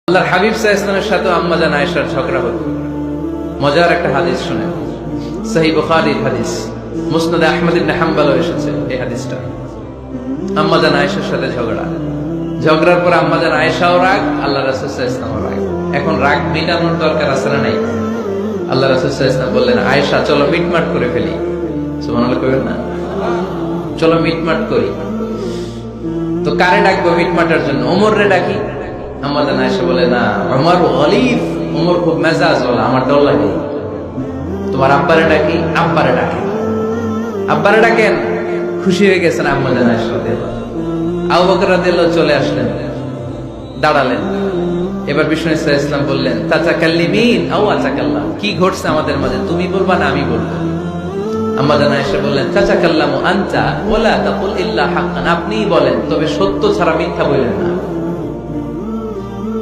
আল্লাহর হাবিব সাল্লাল্লাহু আলাইহি ওয়াসাল্লামের সাথে আম্মা জান আয়েশার ঝগড়া হতো। মজার একটা হাদিস শুনেন, সহিহ বুখারীর হাদিস, মুসনাদে আহমদ ইবনে হাম্বলও এসেছে এই হাদিসটা। আম্মা জান আয়েশার সাথে ঝগড়ার পর আম্মা জান আয়েশাও রাগ, আল্লাহ রাসূল সাল্লাল্লাহু আলাইহি ওয়াসাল্লামও রাগ। এখন রাগ মেটানোর দরকার আছে না নাই? আল্লাহ রাসূল সাল্লাল্লাহু আলাইহি ওয়াসাল্লাম বললেন, আয়েশা চলো মিটমাট করে ফেলি। সুবহানাল্লাহ কইবেন না? চলো মিটমাট করি। তো কারে ডাকবো মিটমাটার জন্য? ওমর রে ডাকি। আম্মা জান আয়েশা বলে, না, ওমর গলিব, ওমর খুব মেজাজ ওয়ালা, আমার ডর লাগে। তোমার আব্বারে ডাকি। আব্বারে ডাকেন। আব্বারে ডাকেন। খুশি হয়ে গেছেন আম্মা জান আয়েশা রাদিয়াল্লাহু আনহা। আবু বকর রাদিয়াল্লাহু চলে আসলেন, দাঁড়ালেন। এবার বিষ্ণু সাল্লাল্লাহু আলাইহি ওয়াসাল্লাম বললেন, তাতাকাল্লিমিন আও আতাকাল্লাম, কি ঘটছে আমাদের মাঝে, তুমি বলবা না আমি বলবো? আম্মা জান আয়েশা বললেন, তাতাকাল্লামু আনতা ওয়ালা তাকুল ইল্লা হাক্কান, আপনিই বলেন, তবে সত্য ছাড়া মিথ্যা বলেন না।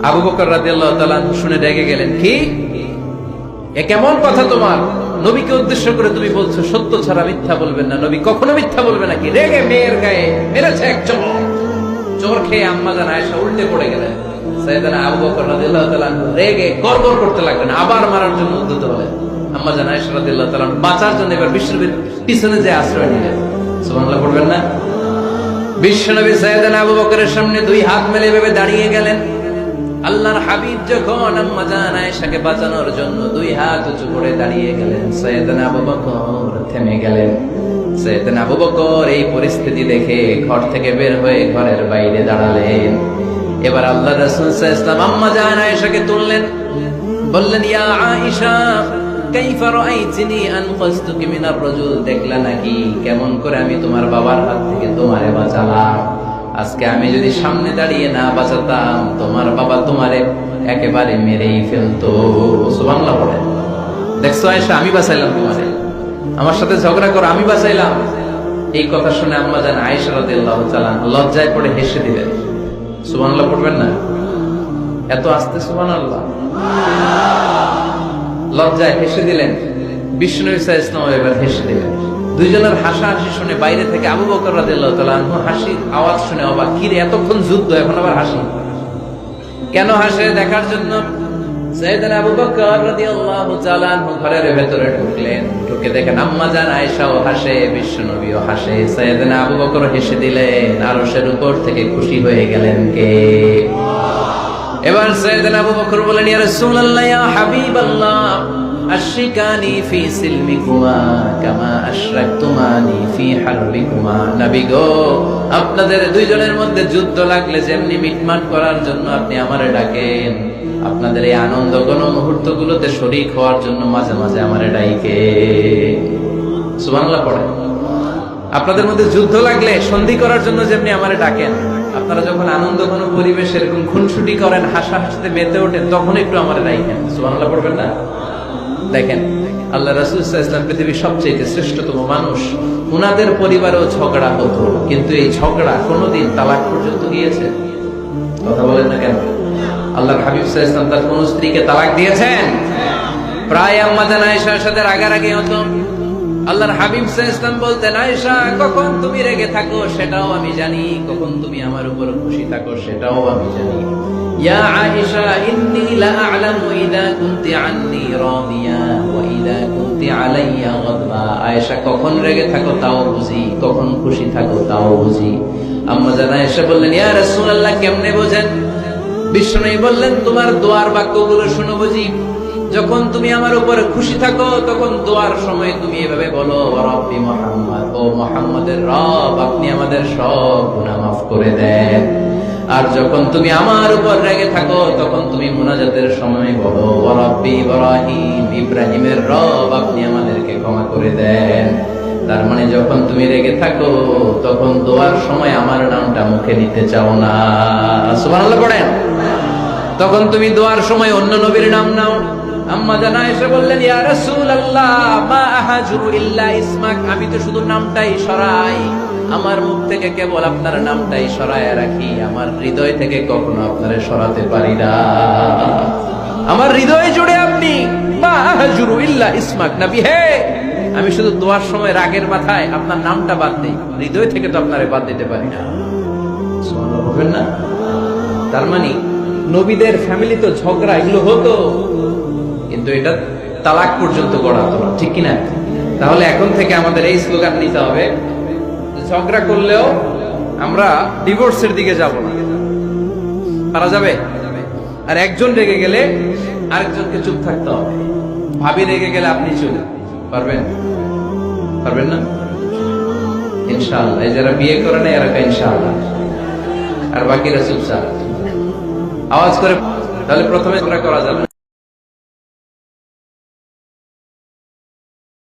আবু বকর রাদিয়াল্লাহু তাআলা শুনে রেগে গেলেন, কি এ কেমন কথা তোমার? নবীকে উদ্দেশ্য করে তুমি বলছো সত্য ছাড়া মিথ্যা বলবেন না, নবী কখনো মিথ্যা বলবে নাকি? রেগে মেয়ের গায়ে মেরেছে এক চোর খেয়ে আম্মা জান আয়েশা উল্টে পড়ে গেলেন। সাইয়েদনা আবু বকর রাদিয়াল্লাহু তাআলা রেগে গড়গড় করতে লাগলেন, আবার মারার জন্য উদ্যত হলেন। আম্মা জান আয়েশা রাদিয়াল্লাহু তাআলা বাঁচার জন্য এবার বিশ্বনবীর পিছনে যে আশ্রয় নিলেন। সুবহানাল্লাহ পড়বেন না? বিশ্বনবী সাইয়েদনা আবু বকরের সামনে দুই হাত মেলে ভেবে দাঁড়িয়ে গেলেন। আল্লাহর হাবিব যখন আম্মা জান আয়েশাকে বাঁচানোর জন্য দুই হাত উঁচু করে দাঁড়িয়ে গেলেন, সাইয়েদনা আবু বকর থেমে গেলেন। সাইয়েদনা আবু বকর এই পরিস্থিতি দেখে ঘর থেকে বের হয়ে ঘরের বাইরে দাঁড়ালেন। এবার আল্লাহর রাসূল সাল্লাল্লাহু আলাইহি ওয়াসাল্লাম আম্মা জান আয়েশাকে তুললেন, বললেন, ইয়া আয়েশা কাইফা রাআইতিনি আনকাযতুকি মিনার রাজুল, দেখলা নাকি কেমন করে আমি তোমার বাবার হাত থেকে তোমারে বাঁচালাম? আজকে আমি যদি সামনে দাঁড়িয়ে না বাঁচাতাম, তোমার বাবা তোমারে একেবারে মেরেই ফেলতো। সুবহানাল্লাহ পড়ে। দেখছো আয়েশা, আমি বাঁচাইলাম তোমারে, আমার সাথে ঝগড়া করো, আমি বাঁচাইলাম। এই কথা শুনে আম্মা জান আয়েশা রাদিয়াল্লাহু তাআলা লজ্জায় পড়ে হেসে দিলেন। সুবহানাল্লাহ পড়বেন না? এত আস্তে সুবহানাল্লাহ। লজ্জায় হেসে দিলেন। বিষ্ণু ঈসা ইসলাম এবার হেসে দিলেন। দুইজনের হাসাহাসি শুনে বাইরে থেকে আবু বকর রাদিয়াল্লাহু তাআলা আনহু হাসির আওয়াজ শুনে অবাক, কি রে এতক্ষণ যুদ্ধ, এখন আবার হাসি কেন? হাসে দেখার জন্য সাইয়েদনা আবু বকর রাদিয়াল্লাহু তাআলা আনহু ঘরের ভেতরে ঢুকলেন। ঢুকে দেখেন আম্মা জান আয়েশাও হাসে, বিশ্বনবীও হাসে, সাইয়েদনা আবু বকর হেসে দিলেন। আরশের উপর থেকে খুশি হয়ে গেলেন কে? এবার সাইয়েদনা আবু বকর বলেন, ইয়া রাসূলুল্লাহ, ইয়া হাবিবাল্লাহ, আশরিকানি ফি সিলমিকুমা কামা আশরাকতুমানি ফি হারবিকুমা। নবী গো, আপনাদের দুইজনের মধ্যে যুদ্ধ লাগলে যেমনি মিটমাট করার জন্য আপনি আমারে ডাকেন, আপনাদের এই আনন্দ ঘন মুহূর্তগুলোতে শরীক হওয়ার জন্য মাঝে মাঝে আমারে ডাইকে। সুবহানাল্লাহ পড়ে। আপনাদের মধ্যে যুদ্ধ লাগলে সন্ধি করার জন্য যেমনি আমারে ডাকেন, আপনারা যখন আনন্দ ঘন পরিবেশে এরকম খুনসুটি করেন, হাসাহাসিতে মেতে ওঠেন, তখন একটু আমারে ডাইকেন। সুবহানাল্লাহ পড়বেন না? দেখেন আল্লাহ রাসূল সাল্লাল্লাহু আলাইহি ওয়াসাল্লাম পৃথিবীর সবচেয়ে শ্রেষ্ঠতম মানুষ, উনাদের পরিবারেও ঝগড়া হতো, কিন্তু এই ঝগড়া কোনোদিন তালাক পর্যন্ত গিয়েছে? কথা বলেন না কেন? আল্লাহর হাবিব সাল্লাল্লাহু আলাইহি ওয়াসাল্লাম তার কোন স্ত্রীকে তালাক দিয়েছেন? প্রায় আম্মা জান আয়েশার সাথে রাগারাগি হতো। আল্লাহর হাবিব সাল্লাল্লাহু আলাইহি ওয়াসাল্লাম বলতেন, আয়েশা কখন তুমি রেগে থাকো সেটাও আমি জানি, কখন তুমি আমার উপর খুশি থাকো সেটাও আমি জানি। ইয়া আয়েশা ইন্নী লা আ'লামু ইযা কুনতি আন্নী রাদিয়া ওয়া ইযা কুনতি আলাইয়া গাদবা। আয়েশা কখন রেগে থাকো তাও বুঝি, কখন খুশি থাকো তাও বুঝি। আম্মা জান আয়েশা বললেন, ইয়া রাসূলুল্লাহ, কেমনে বোঝেন? বিশ্বনবী বললেন, তোমার দোয়ার বাক্যগুলো শুনো বুঝি। যখন তুমি আমার উপরে খুশি থাকো তখন দোয়ার সময় তুমি এভাবে বলো, রব্বি মুহাম্মদ, ও মুহাম্মাদের রব, আপনি আমাদের সব গুনাহ মাফ করে দেন। আর যখন তুমি আমার উপর রেগে থাকো তখন তুমি মুনাজাতের সময় বলো, রব্বি ইব্রাহিম, ইব্রাহিমের রব, আপনি আমাদেরকে ক্ষমা করে দেন। তার মানে যখন তুমি রেগে থাকো তখন দোয়ার সময় আমার নামটা মুখে নিতে চাও না। সুবহানাল্লাহ পড়েন। তখন তুমি দোয়ার সময় অন্য নবীর নাম নাও। আম্মা জান আয়েশা বললেন, ইয়া রাসূলুল্লাহ, মা আহাজুরু ইল্লা ইসমাক, আমি তো শুধু নামটাই সরাই, আমার মুখ থেকে কেবল আপনার নামটাই সরায়া রাখি, আমার হৃদয় থেকে কখনো আপনারে সরাতে পারি না। আমার হৃদয় জুড়ে আপনি, মা আহাজুরু ইল্লা ইসমাক, নবী হে, আমি শুধু দোয়ার সময় রাগের মাথায় আপনার নামটা বাদ দেই, হৃদয় থেকে তো আপনারে বাদ দিতে পারি না। সুবহানাল্লাহ বলবেন না? তার মানে নবীদের ফ্যামিলি তো ঝগড়া এগুলো হতো, কিন্তু এটা তালাক পর্যন্ত গড়া হতো না, ঠিক কিনা? তাহলে এখন থেকে আমাদের এই স্লোগান নিতে হবে, ঝগড়া করলেও আমরা ডিভোর্সের দিকে যাব না। পারা যাবে? আর একজন রেগে গেলে আরেকজনকে চুপ থাকতে হবে। ভাবি রেগে গেলে আপনি চুপ, পারবেন? পারবেন না? ইনশাআল্লাহ। এই যারা বিয়ে করে না এরা ইনশাআল্লাহ, আর বাকিরা চুপচাপ। আওয়াজ করে, তাহলে প্রথমে ঝগড়া করা যাবে।